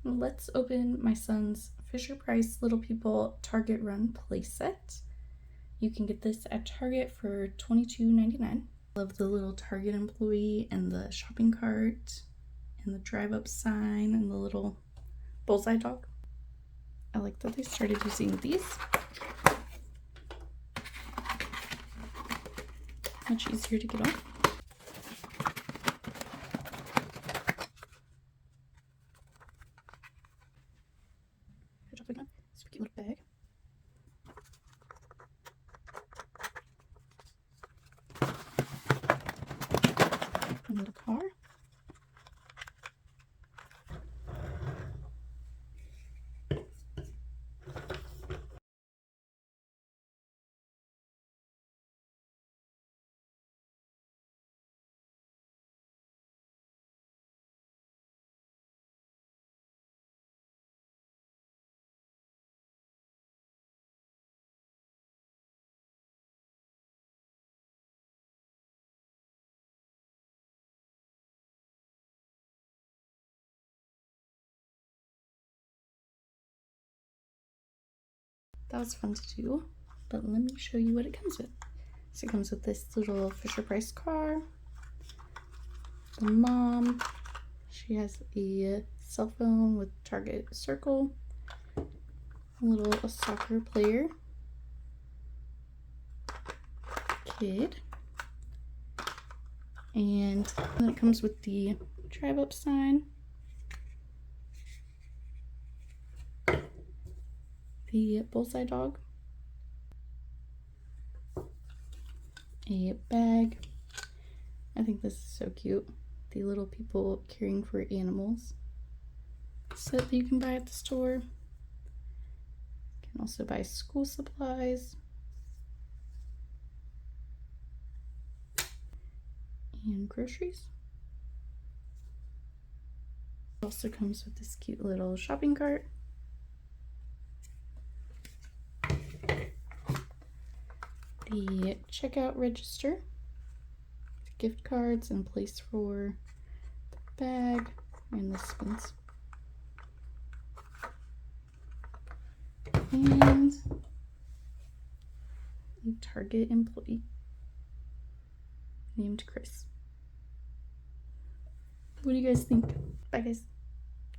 let's open my son's Fisher-Price Little People Target Run playset. You can get this at Target for $22.99. Love the little Target employee and the shopping cart and the drive-up sign and the little bullseye dog. I like that they started using these. Much easier to get off. Good job, again. Super cute little bag. A little car. That was fun to do, but let me show you what it comes with. So it comes with this little Fisher-Price car. The mom, she has a cell phone with Target Circle. A little soccer player. Kid. And then it comes with the drive-up sign. The bullseye dog. A bag. I think this is so cute. The little people caring for animals. Set that you can buy at the store. You can also buy school supplies. And groceries. It also comes with this cute little shopping cart. The checkout register, gift cards, and place for the bag and the spins. And a Target employee named Chris. What do you guys think? Bye, guys.